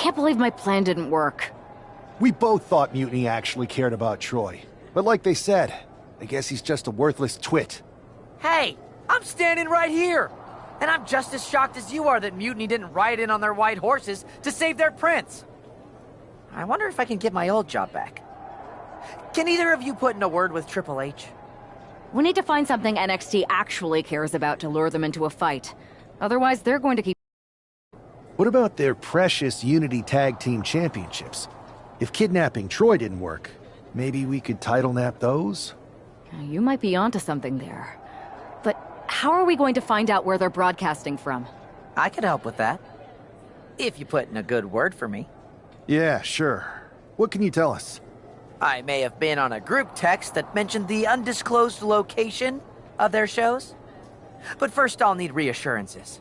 can't believe my plan didn't work. We both thought Mutiny actually cared about Troy. But like they said, I guess he's just a worthless twit. Hey, I'm standing right here. And I'm just as shocked as you are that Mutiny didn't ride in on their white horses to save their prince. I wonder if I can get my old job back. Can either of you put in a word with Triple H? We need to find something NXT actually cares about to lure them into a fight. Otherwise, they're going to keep... What about their precious Unity Tag Team Championships? If kidnapping Troy didn't work, maybe we could title nap those? You might be onto something there. But how are we going to find out where they're broadcasting from? I could help with that. If you put in a good word for me. Yeah, sure. What can you tell us? I may have been on a group text that mentioned the undisclosed location of their shows. But first I'll need reassurances.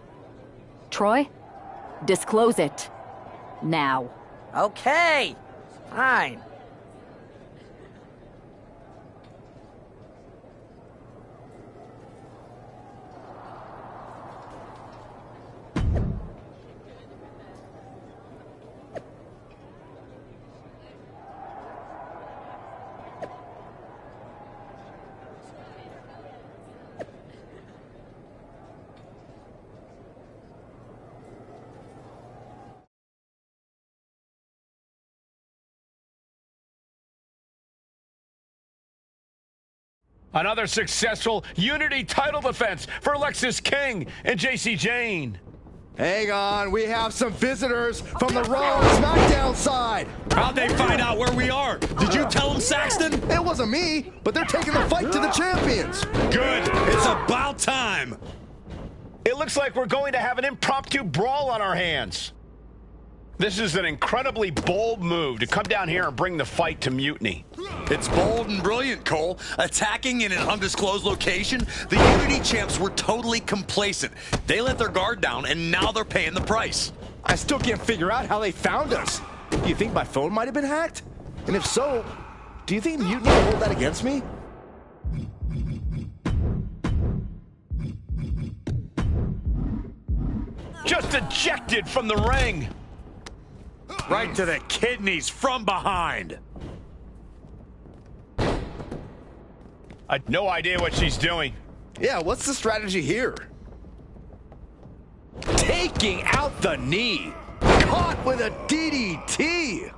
Troy? Disclose it. Now. Okay. Fine. Another successful Unity title defense for Lexis King and JC Jane. Hang on, we have some visitors from the Raw and SmackDown side. How'd they find out where we are? Did you tell them, Saxton? It wasn't me, but they're taking the fight to the champions. Good. It's about time. It looks like we're going to have an impromptu brawl on our hands. This is an incredibly bold move to come down here and bring the fight to Mutiny. It's bold and brilliant, Cole. Attacking in an undisclosed location, the Unity champs were totally complacent. They let their guard down, and now they're paying the price. I still can't figure out how they found us. Do you think my phone might have been hacked? And if so, do you think Mutiny will hold that against me? Just ejected from the ring. Right to the kidneys from behind. I had no idea what she's doing. Yeah, what's the strategy here? Taking out the knee. Caught with a DDT.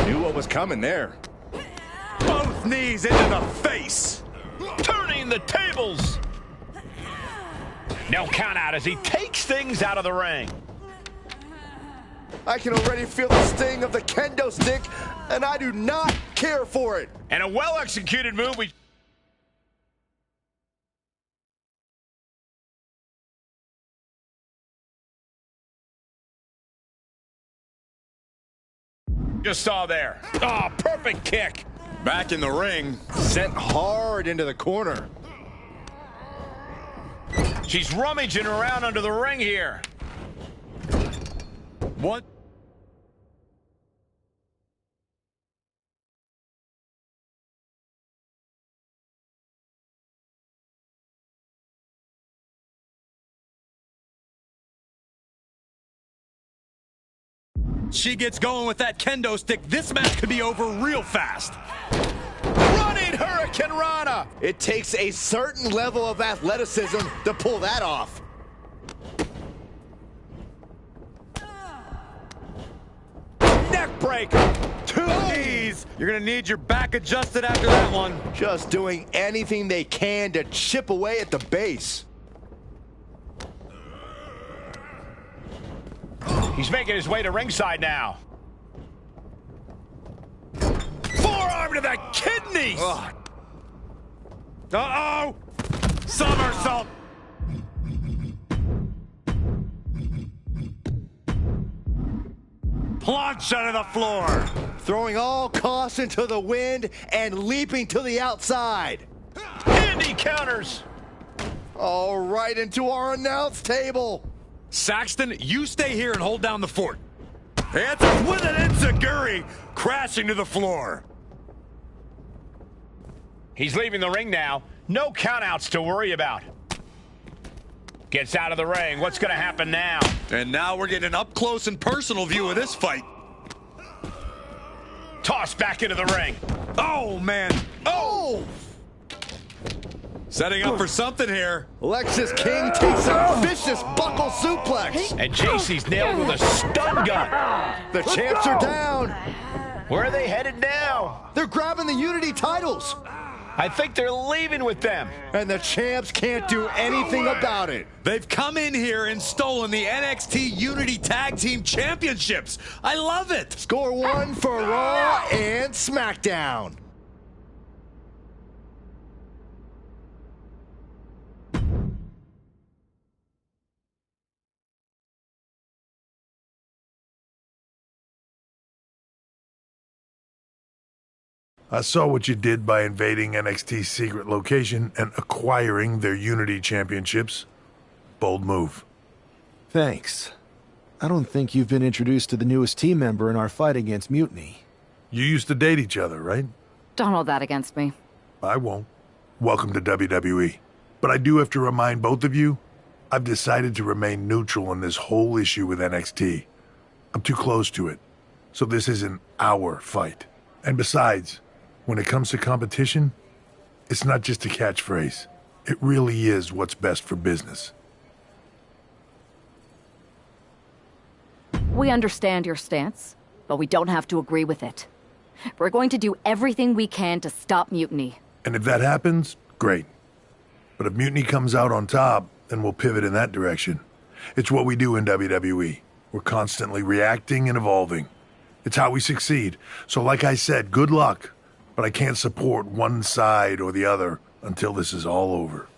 Knew what was coming there. Both knees into the face. Turning the tables. No count out as he takes things out of the ring. I can already feel the sting of the kendo stick, and I do not care for it. And a well-executed move. We just saw there. Oh, perfect kick. Back in the ring. Sent hard into the corner. She's rummaging around under the ring here. What? She gets going with that kendo stick. This match could be over real fast. Running Hurricane Rana. It takes a certain level of athleticism to pull that off. Neck breaker. Two knees. You're gonna need your back adjusted after that one. Just doing anything they can to chip away at the base. He's making his way to ringside now. Forearm to the kidneys. Uh-oh. Somersault. Plunge under the floor. Throwing all caution to the wind and leaping to the outside. And he counters. All right, into our announce table. Saxton, you stay here and hold down the fort. Answers with an enziguri, crashing to the floor. He's leaving the ring now. No countouts to worry about. Gets out of the ring. What's going to happen now? And now we're getting an up-close and personal view of this fight. Tossed back into the ring. Oh, man. Oh! Setting up for something here. Lexus King takes a vicious buckle suplex. And JC's nailed with a stun gun. The champs are down. Where are they headed now? They're grabbing the Unity titles. I think they're leaving with them. And the champs can't do anything about it. They've come in here and stolen the NXT Unity Tag Team Championships. I love it. Score one for Raw and SmackDown. I saw what you did by invading NXT's secret location and acquiring their Unity championships. Bold move. Thanks. I don't think you've been introduced to the newest team member in our fight against Mutiny. You used to date each other, right? Don't hold that against me. I won't. Welcome to WWE. But I do have to remind both of you, I've decided to remain neutral in this whole issue with NXT. I'm too close to it. So this isn't our fight. And besides, when it comes to competition, it's not just a catchphrase. It really is what's best for business. We understand your stance, but we don't have to agree with it. We're going to do everything we can to stop Mutiny. And if that happens, great. But if Mutiny comes out on top, then we'll pivot in that direction. It's what we do in WWE. We're constantly reacting and evolving. It's how we succeed. So like I said, good luck. But I can't support one side or the other until this is all over.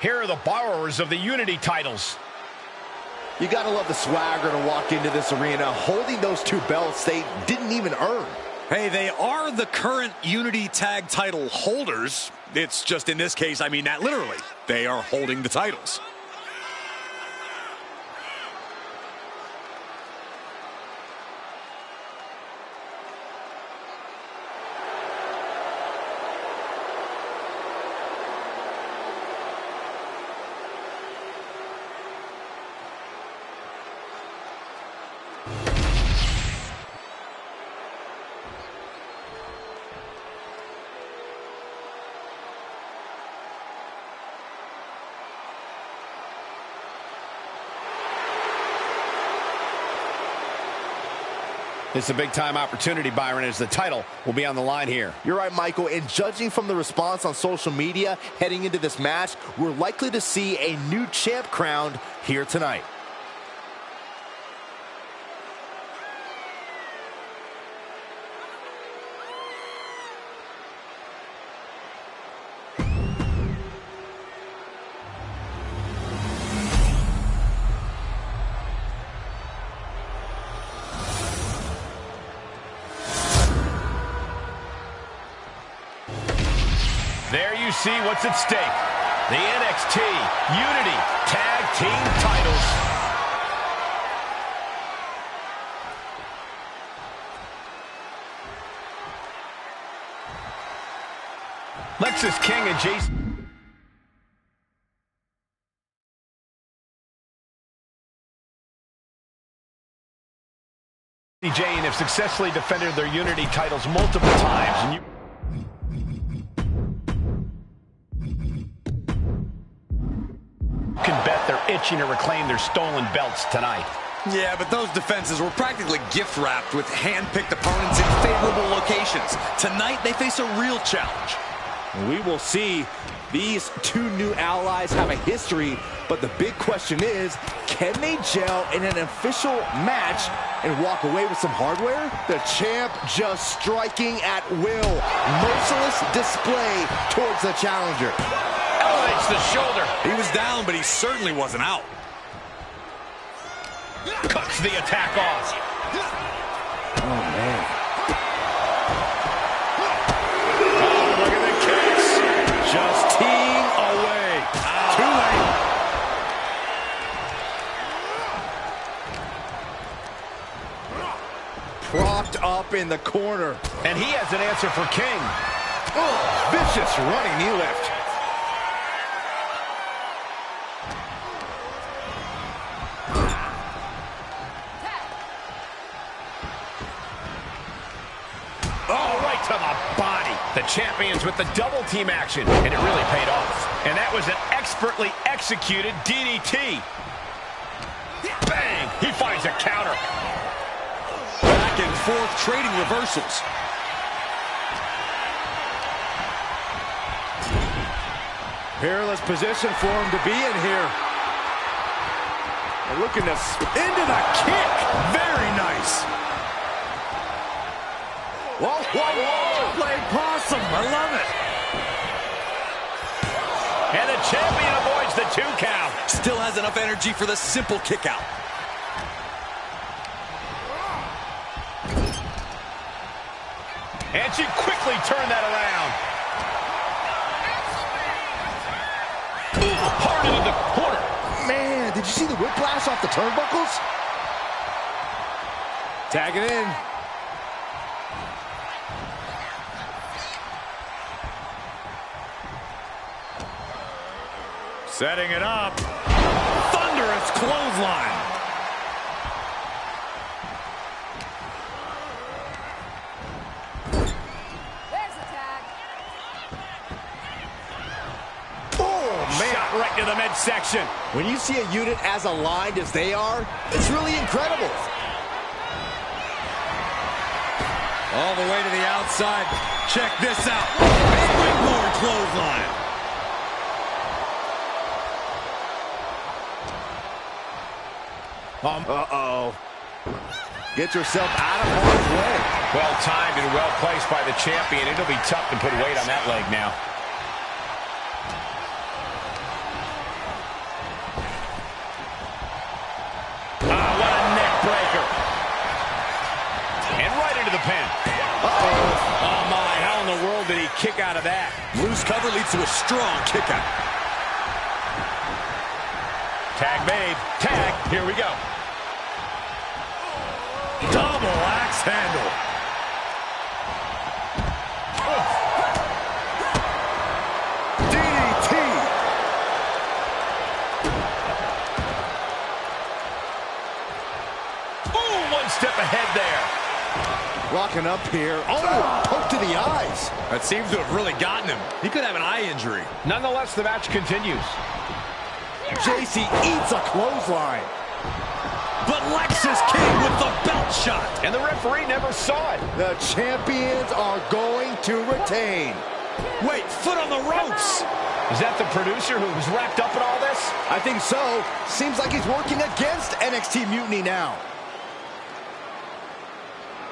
Here are the borrowers of the Unity titles. You gotta love the swagger to walk into this arena holding those two belts they didn't even earn. Hey, they are the current Unity Tag title holders. It's just in this case, I mean that literally. They are holding the titles. It's a big-time opportunity, Byron, as the title will be on the line here. You're right, Michael, and judging from the response on social media heading into this match, we're likely to see a new champ crowned here tonight. There you see what's at stake. The NXT Unity Tag Team titles. Lexis King and Jason Jane have successfully defended their Unity titles multiple times, and you can bet they're itching to reclaim their stolen belts tonight. Yeah, but those defenses were practically gift-wrapped with hand-picked opponents in favorable locations. Tonight, they face a real challenge. We will see. These two new allies have a history, but the big question is, can they gel in an official match and walk away with some hardware? The champ just striking at will. Merciless display towards the challenger. Elevates the shoulder. He was down, but he certainly wasn't out. Cuts the attack off. Oh, man. Oh, look at the kicks. Just teeing away. Too late. Propped up in the corner. And he has an answer for King. Oh, vicious running knee lift. Oh, right to the body. The champions with the double team action, and it really paid off. And that was an expertly executed DDT. Bang! He finds a counter. forth, trading reversals. Peerless position for him to be in here. And looking to into the kick. Very nice. Whoa, whoa, whoa. Playing possum. I love it. And the champion avoids the 2 count. Still has enough energy for the simple kick out. And she quickly turned that around. Hard into the corner. Man, did you see the whiplash off the turnbuckles? Tag it in. Setting it up. Thunderous clothesline. Right to the midsection. When you see a unit as aligned as they are, it's really incredible. All the way to the outside. Check this out. Springboard clothesline. Uh-oh. Get yourself out of harm's way. Well timed and well placed by the champion. It'll be tough to put weight on that leg now. The pin. Oh my, how in the world did he kick out of that? Loose cover leads to a strong kick out. Tag made. Tag. Here we go. Double axe handle. DDT. Ooh, one step ahead there. Walking up here. Oh, poke to the eyes. That seems to have really gotten him. He could have an eye injury. Nonetheless, the match continues. JC eats a clothesline. But Lex is king with the belt shot. And the referee never saw it. The champions are going to retain. Wait, foot on the ropes. Is that the producer who was wrapped up in all this? I think so. Seems like he's working against NXT Mutiny now.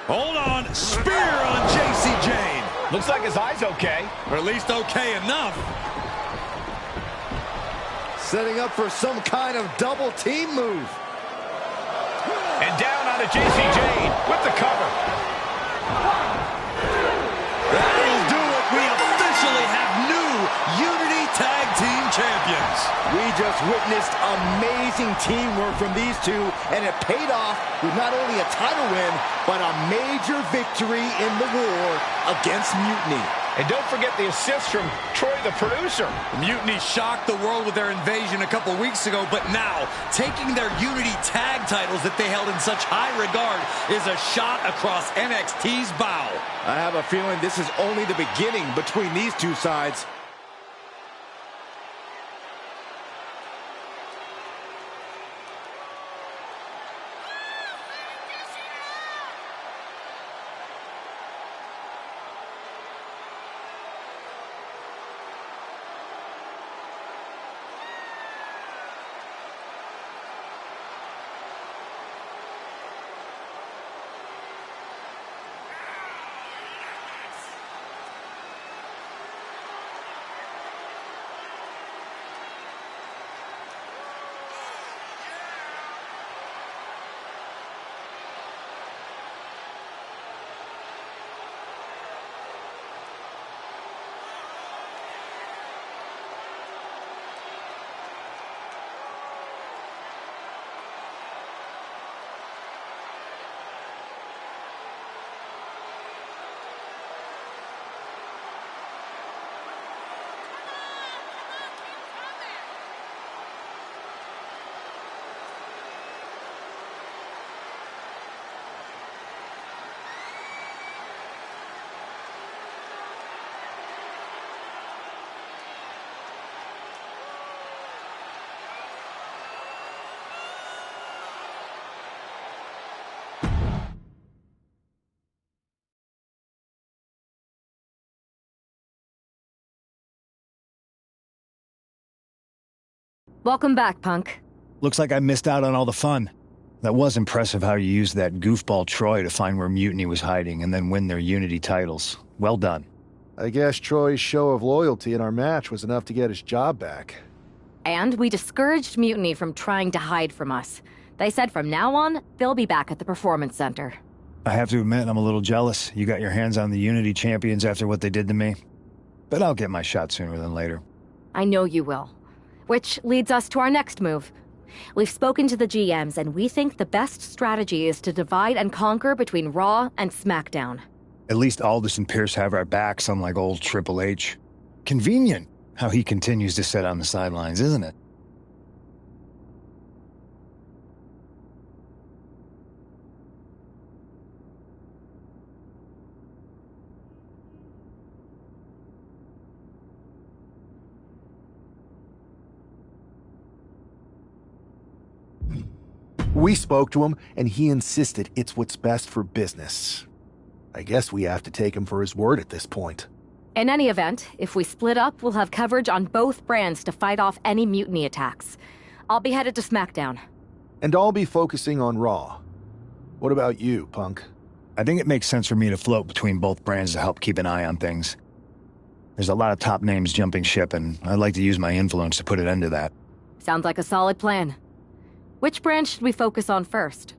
Hold on. Spear on JC Jane. Looks like his eye's okay. Or at least okay enough. Setting up for some kind of double team move. And down onto JC Jane with the cover. That'll do it. We officially have new Unity Tag Team Champions. We just witnessed amazing teamwork from these two, and it paid off with not only a title win, but a major victory in the war against Mutiny. And don't forget the assist from Troy, the producer. Mutiny shocked the world with their invasion a couple weeks ago, but now, taking their Unity tag titles that they held in such high regard is a shot across NXT's bow. I have a feeling this is only the beginning between these two sides. Welcome back, Punk. Looks like I missed out on all the fun. That was impressive how you used that goofball Troy to find where Mutiny was hiding and then win their Unity titles. Well done. I guess Troy's show of loyalty in our match was enough to get his job back. And we discouraged Mutiny from trying to hide from us. They said from now on, they'll be back at the Performance Center. I have to admit, I'm a little jealous. You got your hands on the Unity champions after what they did to me. But I'll get my shot sooner than later. I know you will. Which leads us to our next move. We've spoken to the GMs, and we think the best strategy is to divide and conquer between Raw and SmackDown. At least Aldis and Pierce have our backs, unlike old Triple H. Convenient how he continues to sit on the sidelines, isn't it? We spoke to him, and he insisted it's what's best for business. I guess we have to take him for his word at this point. In any event, if we split up, we'll have coverage on both brands to fight off any Mutiny attacks. I'll be headed to SmackDown. And I'll be focusing on Raw. What about you, Punk? I think it makes sense for me to float between both brands to help keep an eye on things. There's a lot of top names jumping ship, and I'd like to use my influence to put an end to that. Sounds like a solid plan. Which brand should we focus on first?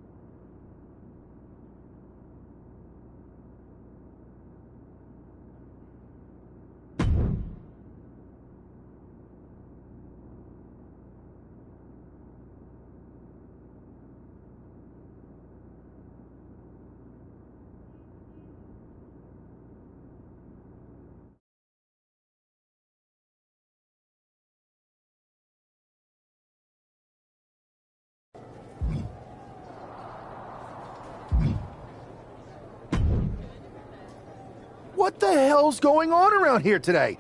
What the hell's going on around here today?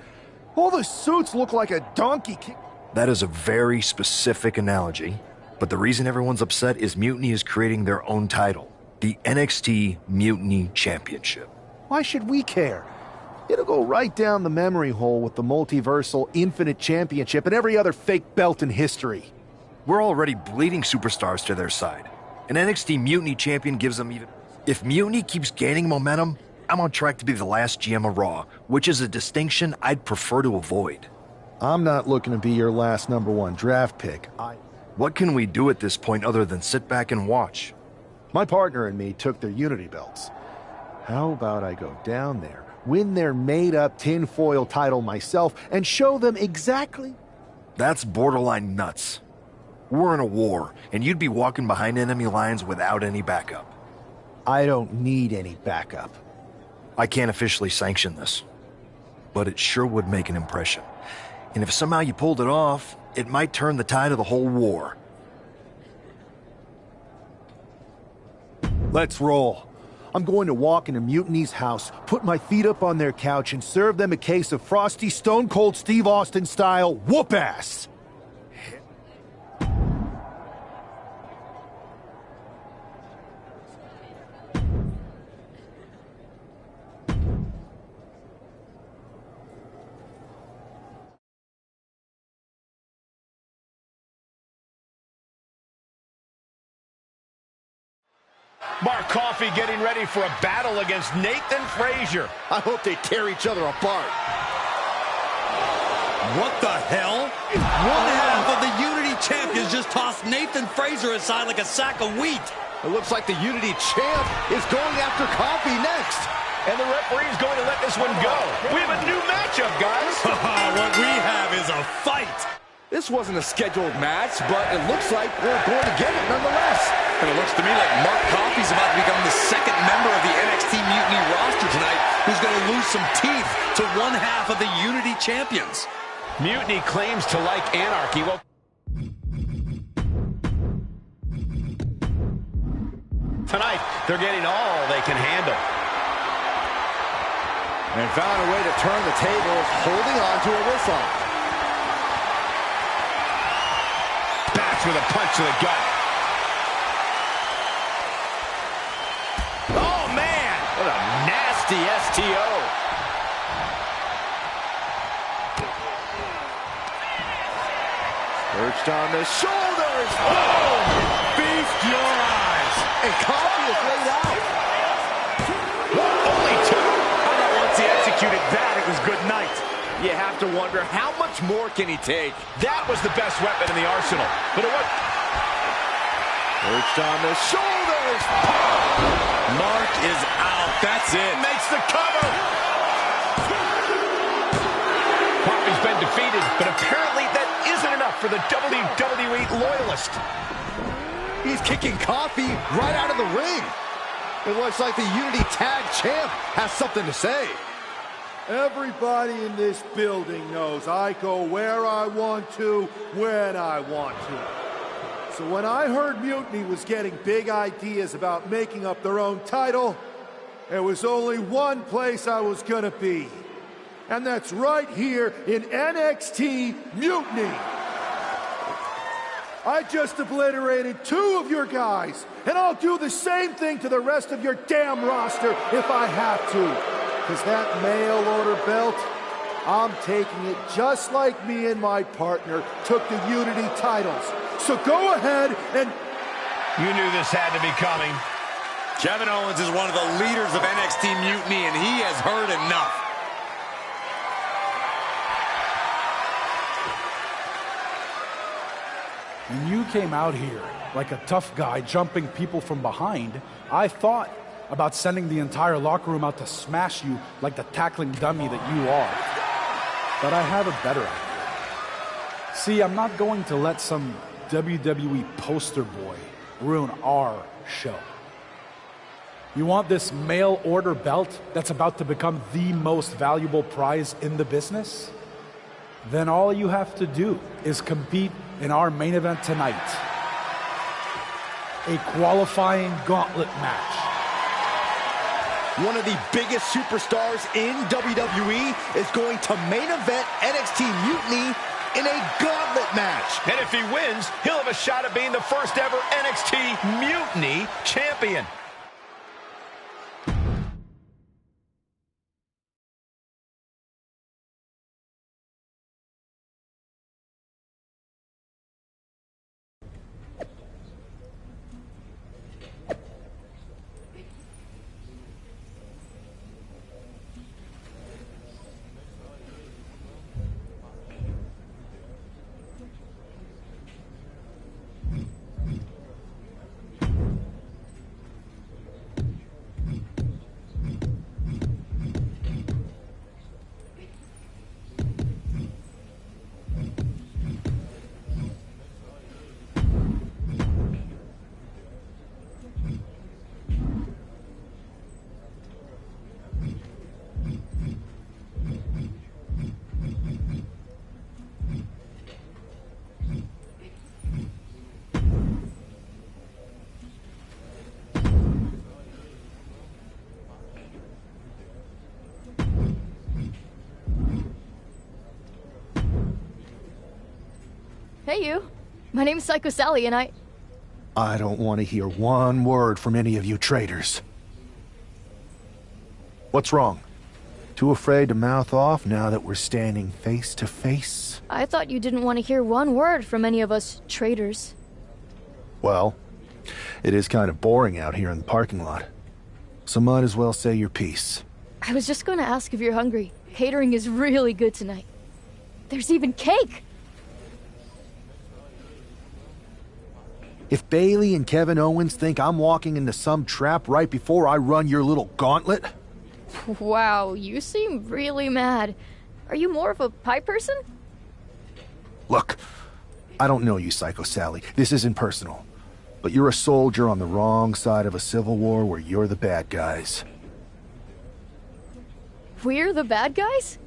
All the suits look like a donkey kick. That is a very specific analogy, but the reason everyone's upset is Mutiny is creating their own title, the NXT Mutiny Championship. Why should we care? It'll go right down the memory hole with the multiversal Infinite Championship and every other fake belt in history. We're already bleeding superstars to their side. An NXT Mutiny champion gives them even... If Mutiny keeps gaining momentum, I'm on track to be the last GM of Raw, which is a distinction I'd prefer to avoid. I'm not looking to be your last #1 draft pick. What can we do at this point other than sit back and watch? My partner and me took their Unity belts. How about I go down there, win their made-up tinfoil title myself, and show them exactly... That's borderline nuts. We're in a war, and you'd be walking behind enemy lines without any backup. I don't need any backup. I can't officially sanction this, but it sure would make an impression. And if somehow you pulled it off, it might turn the tide of the whole war. Let's roll. I'm going to walk into Mutiny's house, put my feet up on their couch, and serve them a case of frosty Stone Cold Steve Austin style whoop-ass. Mark Coffey getting ready for a battle against Nathan Frazier. I hope they tear each other apart. What the hell? One half of the Unity champions just tossed Nathan Frazier aside like a sack of wheat. It looks like the Unity champ is going after Coffey next. And the referee is going to let this one go. We have a new matchup, guys. What we have is a fight. This wasn't a scheduled match, but it looks like we're going to get it nonetheless. And it looks to me like Mark Coffey's about to become the second member of the NXT Mutiny roster tonight who's going to lose some teeth to one half of the Unity champions. Mutiny claims to like anarchy. Well, tonight, they're getting all they can handle. And found a way to turn the tables, holding on to a whistle. Bats with a punch to the gut. Oh, man! What a nasty STO. Perched on the shoulders. Oh! Feast your eyes. And Coffee is laid out. Only two. How about once he executed that, it was good night. You have to wonder, how much more can he take? That was the best weapon in the arsenal. But it was... Perched on the shoulders. Mark is out. That's it. Makes the cover. Coffey's been defeated, but apparently that isn't enough for the WWE loyalist. He's kicking Coffee right out of the ring. It looks like the Unity Tag Champ has something to say. Everybody in this building knows I go where I want to, when I want to. So when I heard Mutiny was getting big ideas about making up their own title, there was only one place I was gonna be. And that's right here in NXT Mutiny. I just obliterated 2 of your guys, and I'll do the same thing to the rest of your damn roster if I have to. Because that mail order belt, I'm taking it just like me and my partner took the Unity titles. So go ahead and... You knew this had to be coming. Kevin Owens is one of the leaders of NXT Mutiny, and he has heard enough. When you came out here like a tough guy jumping people from behind, I thought about sending the entire locker room out to smash you like the tackling dummy that you are. But I have a better idea. See, I'm not going to let some WWE poster boy ruin our show. You want this mail order belt that's about to become the most valuable prize in the business? Then all you have to do is compete in our main event tonight. A qualifying gauntlet match. One of the biggest superstars in WWE is going to main event NXT Mutiny in a gauntlet match. And if he wins, he'll have a shot at being the first ever NXT Mutiny champion. Hey, you. My name's Psycho Sally, and I don't want to hear one word from any of you traitors. What's wrong? Too afraid to mouth off now that we're standing face to face? I thought you didn't want to hear one word from any of us traitors. Well, it is kind of boring out here in the parking lot. So might as well say your piece. I was just going to ask if you're hungry. Catering is really good tonight. There's even cake! If Bailey and Kevin Owens think I'm walking into some trap right before I run your little gauntlet... Wow, you seem really mad. Are you more of a pie person? Look, I don't know you, Psycho Sally. This isn't personal. But you're a soldier on the wrong side of a civil war where you're the bad guys. We're the bad guys?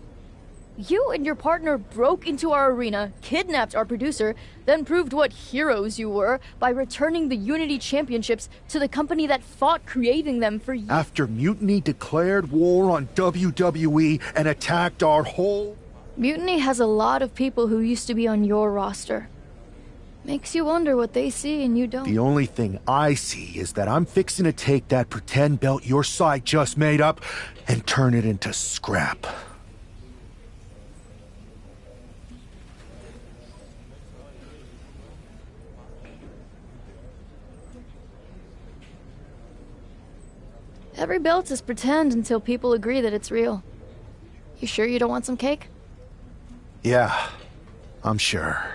You and your partner broke into our arena, kidnapped our producer, then proved what heroes you were by returning the Unity Championships to the company that fought creating them for years. After Mutiny declared war on WWE and attacked our whole... Mutiny has a lot of people who used to be on your roster. Makes you wonder what they see and you don't. The only thing I see is that I'm fixing to take that pretend belt your side just made up and turn it into scrap. Every belt is pretend until people agree that it's real. You sure you don't want some cake? Yeah, I'm sure.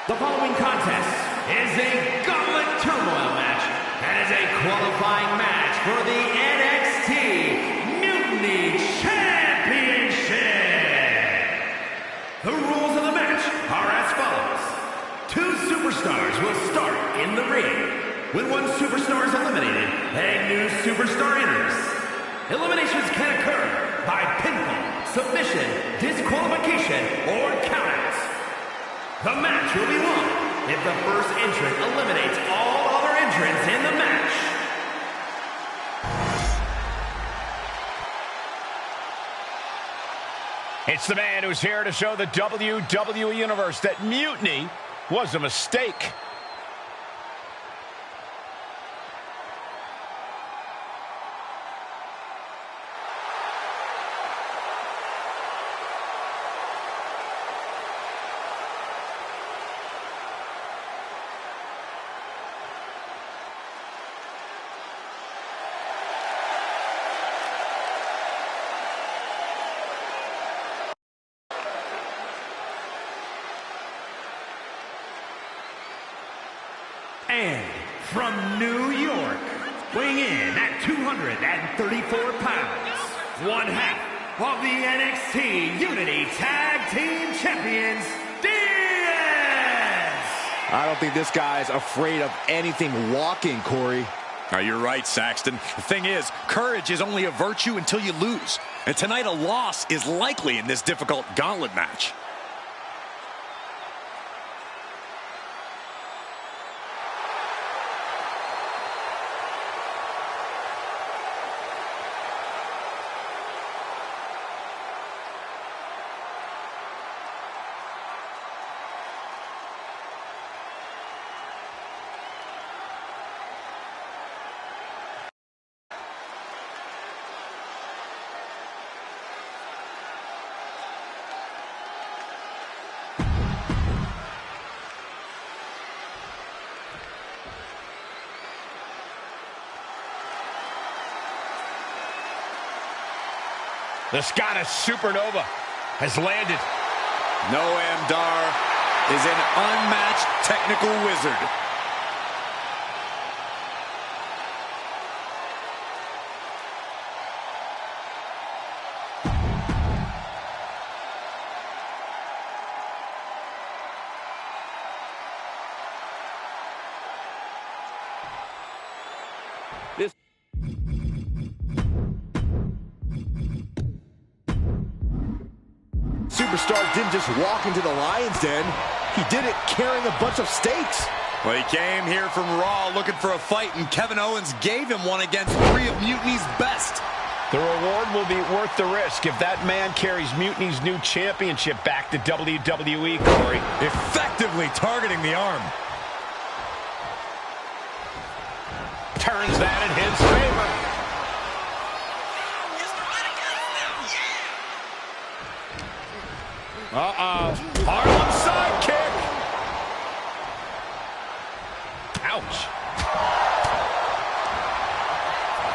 The following contest is a Gauntlet Turmoil match and is a qualifying match for the NXT Mutiny Championship. The rules of the match are as follows. 2 superstars will start in the ring. When one superstar is eliminated, a new superstar enters. Eliminations can occur by pinfall, submission, disqualification, or countouts. The match will be won if the first entrant eliminates all other entrants in the match. It's the man who's here to show the WWE Universe that mutiny was a mistake. And from New York, weighing in at 234 pounds, one half of the NXT Unity Tag Team Champions, Diaz! I don't think this guy's afraid of anything walking, Corey. Oh, you're right, Saxton. The thing is, courage is only a virtue until you lose. And tonight a loss is likely in this difficult gauntlet match. The Scottish Supernova has landed. Noam Dar is an unmatched technical wizard. Superstar didn't just walk into the Lion's Den. He did it carrying a bunch of stakes. Well, he came here from Raw looking for a fight, and Kevin Owens gave him one against 3 of Mutiny's best. The reward will be worth the risk if that man carries Mutiny's new championship back to WWE, Corey. Effectively targeting the arm. Turns that in his favor. Harlem sidekick. Ouch.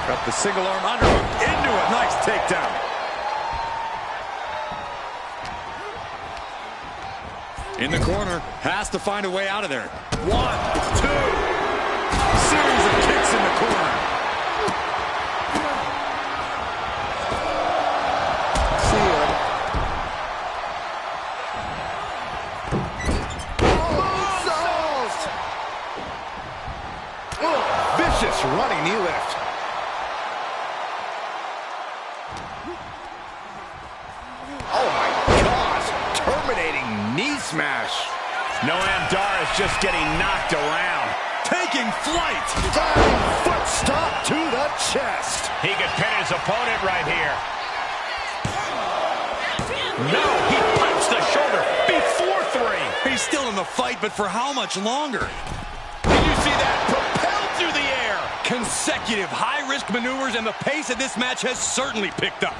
Got the single arm underhook into a nice takedown. In the corner, has to find a way out of there. 1, 2. Series of kicks in the corner. Oh, vicious running knee lift. Oh my gosh, terminating knee smash. Noam Dar is just getting knocked around. Taking flight. Diving foot stomp to the chest. He could pin his opponent right here. No, he punched the shoulder before 3. He's still in the fight, but for how much longer? Did you see that? Propelled through the air. Consecutive high-risk maneuvers, and the pace of this match has certainly picked up.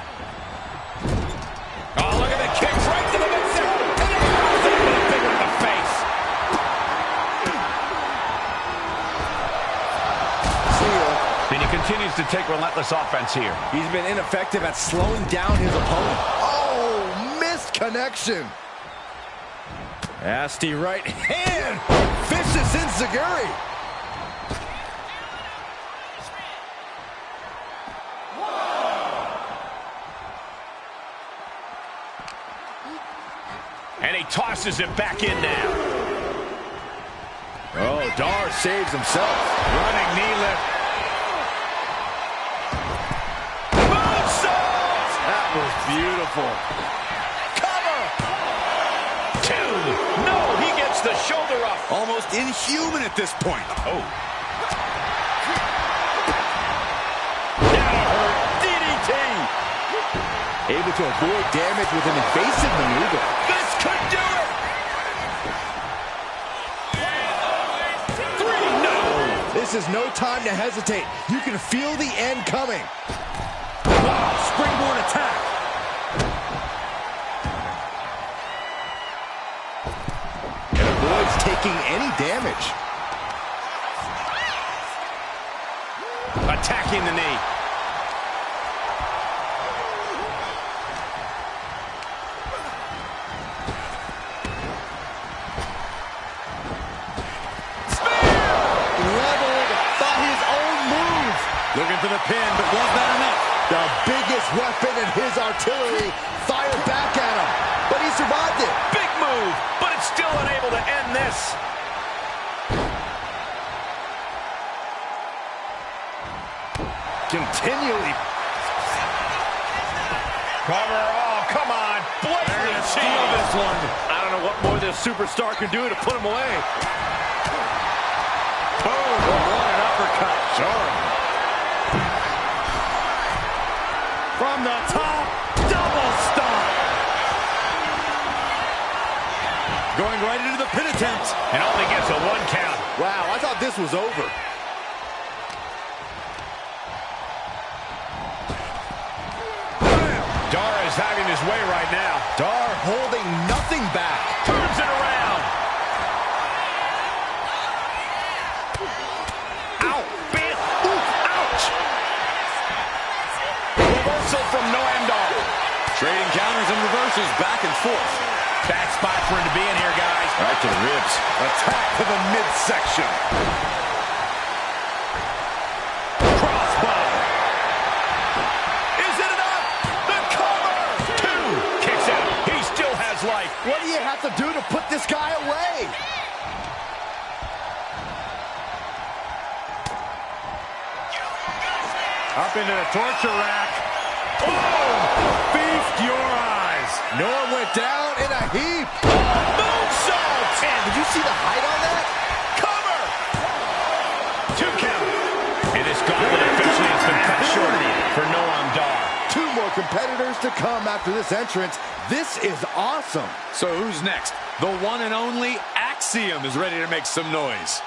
Oh, look at the kicks right to the midsection. And it goes into the big one in the face. And he continues to take relentless offense here. He's been ineffective at slowing down his opponent. Oh, missed connection. Nasty right hand. Vicious enziguri. And he tosses it back in now. Oh, Dar saves himself. Running knee lift. Moonsault! That was beautiful. Cover! 2. No, he gets the shoulder up. Almost inhuman at this point. Oh. That'll hurt. DDT! Able to avoid damage with an evasive maneuver. This could do it! 3, no! This is no time to hesitate. You can feel the end coming. Wow, springboard attack. And avoids taking any damage. Attacking the knee. Looking for the pin, but was that enough? The biggest weapon in his artillery fired back at him, but he survived it. Big move, but it's still unable to end this. Continually. Cover, oh, come on. Blazing steal this one. I don't know what more this superstar can do to put him away. Boom, what an uppercut. Sure. From the top, double stomp. Going right into the pin attempt. And only gets a 1 count. Wow, I thought this was over. Dar is having his way right now. Dar holding nothing back. Turns it around. Ow, bit. Ooh, ouch. Reversal from Noam Dar. Trading counters and reverses back and forth. Bad spot for him to be in here, guys. Right to the ribs. Attack to the midsection. Crossbody. Is it enough? The cover. 2. Kicks out. He still has life. What do you have to do to put this guy away? Up into the torture rack. Oh! Feast your eyes. Noam went down in a heap. Moonsault. Man, did you see the height on that? Cover. 2 count. And this gauntlet officially has been cut short for Noam Dar. 2 more competitors to come after this entrance. This is awesome. So who's next? The one and only Axiom is ready to make some noise.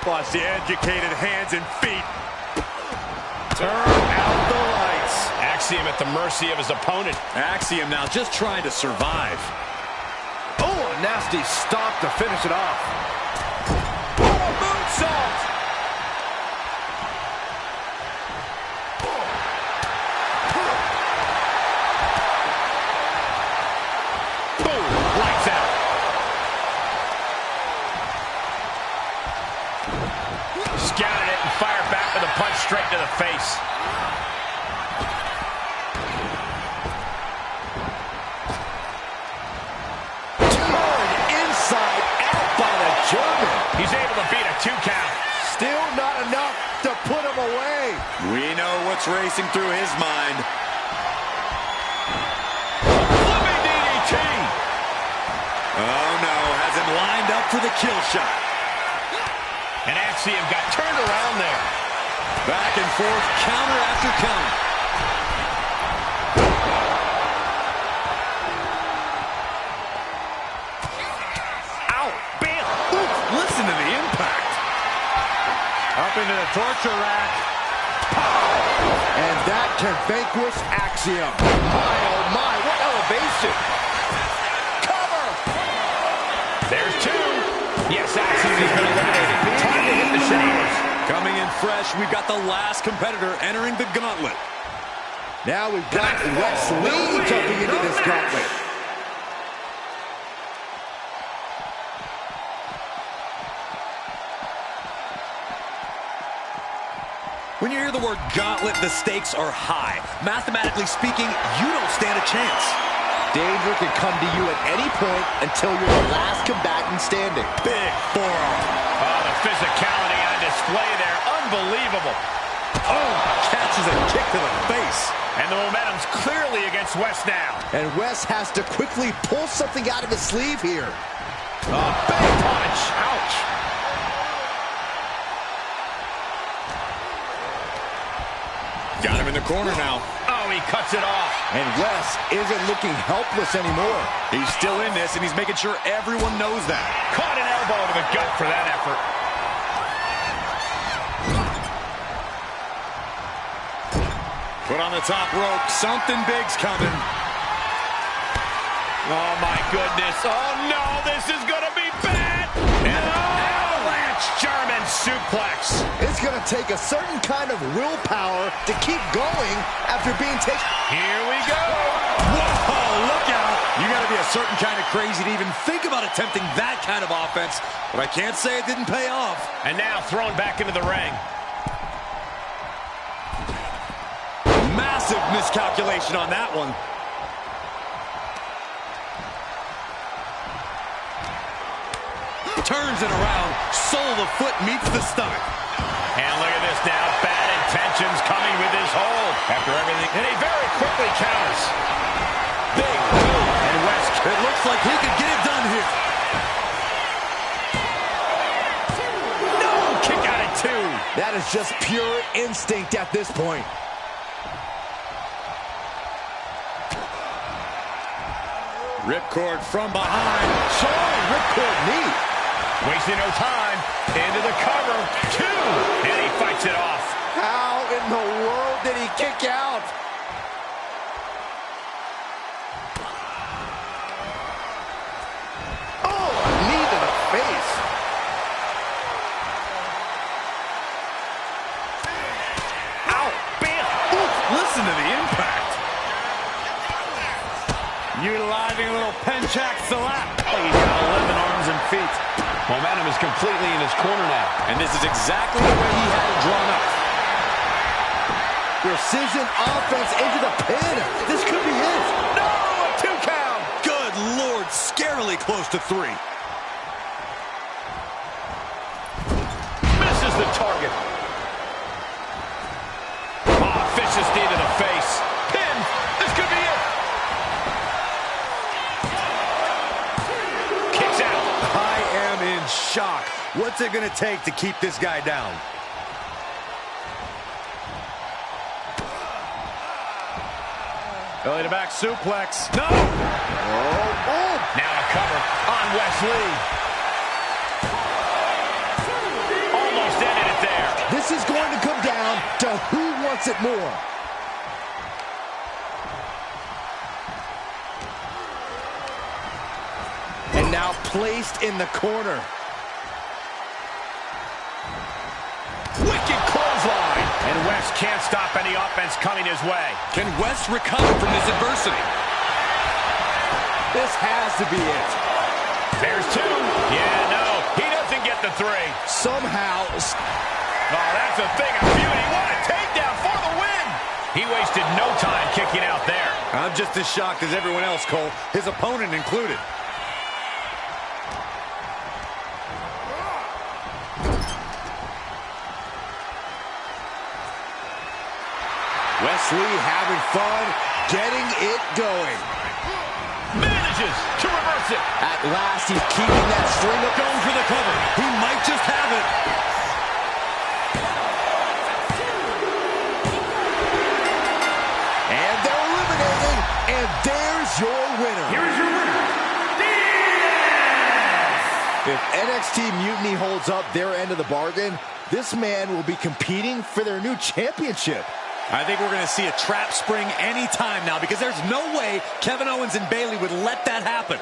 Watch the educated hands and feet. Turn out the lights. Axiom at the mercy of his opponent. Axiom now just trying to survive. Oh, a nasty stop to finish it off. Oh, a moonsault. Boom, lights out. Scouted it. and fire back with a punch straight to the face. Turned inside out by the German. He's able to beat a 2 count. Still not enough to put him away. We know what's racing through his mind. Flipping DDT. Oh no, has him lined up for the kill shot. And Axiom got turned around there. Back and forth, counter after counter. Ow, bam. Oof, listen to the impact. Up into the torture rack. And that can vanquish Axiom. My, oh my, what elevation. Cover. There's 2. Yes, Axiom has been eliminated. Time to hit the showers. Coming in fresh, we've got the last competitor entering the gauntlet. Now we've got Wes Lee jumping into this gauntlet. When you hear the word gauntlet, the stakes are high. Mathematically speaking, you don't stand a chance. Danger can come to you at any point until you're the last combatant standing. Big forearm. Oh, the physicality on display there. Unbelievable. Oh, catches a kick to the face. And the momentum's clearly against Wes now. And Wes has to quickly pull something out of his sleeve here. A big punch. Ouch. Got him in the corner now. Oh, he cuts it off. And Wes isn't looking helpless anymore. He's still in this, and he's making sure everyone knows that. Caught an elbow to the gut for that effort. Put on the top rope. Something big's coming. Oh, my goodness. Oh, no, this is going to be bad. And avalanche German suplex. It's going to take a certain kind of willpower to keep going after being taken. Here we go. Whoa, look out. You got to be a certain kind of crazy to even think about attempting that kind of offense. But I can't say it didn't pay off. And now thrown back into the ring. Massive miscalculation on that one. Turns it around. Sole of foot meets the stomach. And look at this now. Bad intentions coming with his hold. After everything. And he very quickly counters. Big move. And Wes. It looks like he could get it done here. No! Kick out at 2. That is just pure instinct at this point. Ripcord from behind. Charlie ripcord knee. Wasting no time. Into the cover. 2. And he fights it off. How in the world did he kick out? Oh, a knee to the face. Ow! Bam! Oof, listen to the impact. Utilizing a little penchak salap. Oh, he's got 11 arms and feet. Momentum is completely in his corner now. And this is exactly the way he had it drawn up. Precision offense into the pin. This could be it. No, a 2 count. Good Lord, scarily close to 3. Misses the target. Oh, vicious knee to the face. Pin. This could be it. Kicks out. I am in shock. What's it going to take to keep this guy down? Belly to back suplex. No! Oh. Now a cover on Wes Lee. Almost ended it there. This is going to come down to who wants it more. And now placed in the corner. Wicked clothesline. And Wes can't stop any offense coming his way. Can Wes recover from this adversity? This has to be it. There's 2. Yeah, no. He doesn't get the 3. Somehow. Oh, that's a thing of beauty. What a takedown for the win. He wasted no time kicking out there. I'm just as shocked as everyone else, Cole, his opponent included. Wesley having fun, getting it going. Manages to reverse it. At last, he's keeping that string up. Going for the cover. He might just have it. And they're eliminating, and there's your winner. Here's your winner, If NXT Mutiny holds up their end of the bargain, this man will be competing for their new championship. I think we're going to see a trap spring any time now, because there's no way Kevin Owens and Bayley would let that happen.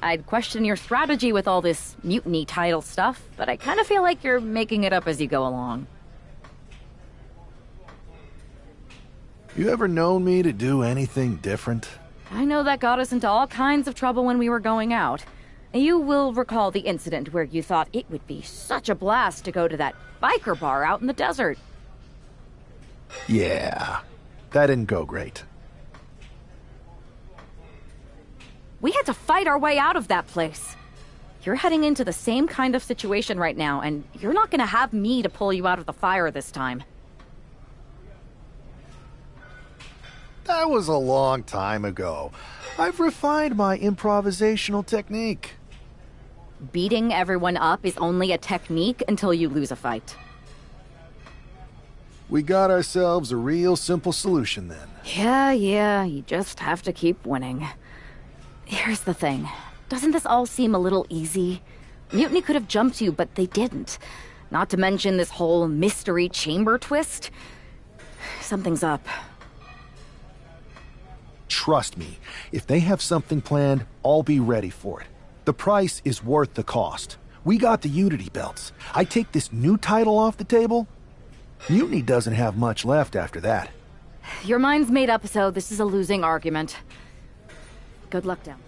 I'd question your strategy with all this mutiny title stuff, but I kind of feel like you're making it up as you go along. You ever known me to do anything different? I know that got us into all kinds of trouble when we were going out. You will recall the incident where you thought it would be such a blast to go to that biker bar out in the desert. Yeah, that didn't go great. We had to fight our way out of that place. You're heading into the same kind of situation right now, and you're not gonna have me to pull you out of the fire this time. That was a long time ago. I've refined my improvisational technique. Beating everyone up is only a technique until you lose a fight. We got ourselves a real simple solution then. Yeah, you just have to keep winning. Here's the thing. Doesn't this all seem a little easy? Mutiny could have jumped you, but they didn't. Not to mention this whole mystery chamber twist. Something's up. Trust me, if they have something planned, I'll be ready for it. The price is worth the cost. We got the Unity belts. I take this new title off the table, Mutiny doesn't have much left after that. Your mind's made up, so this is a losing argument. Good luck, down.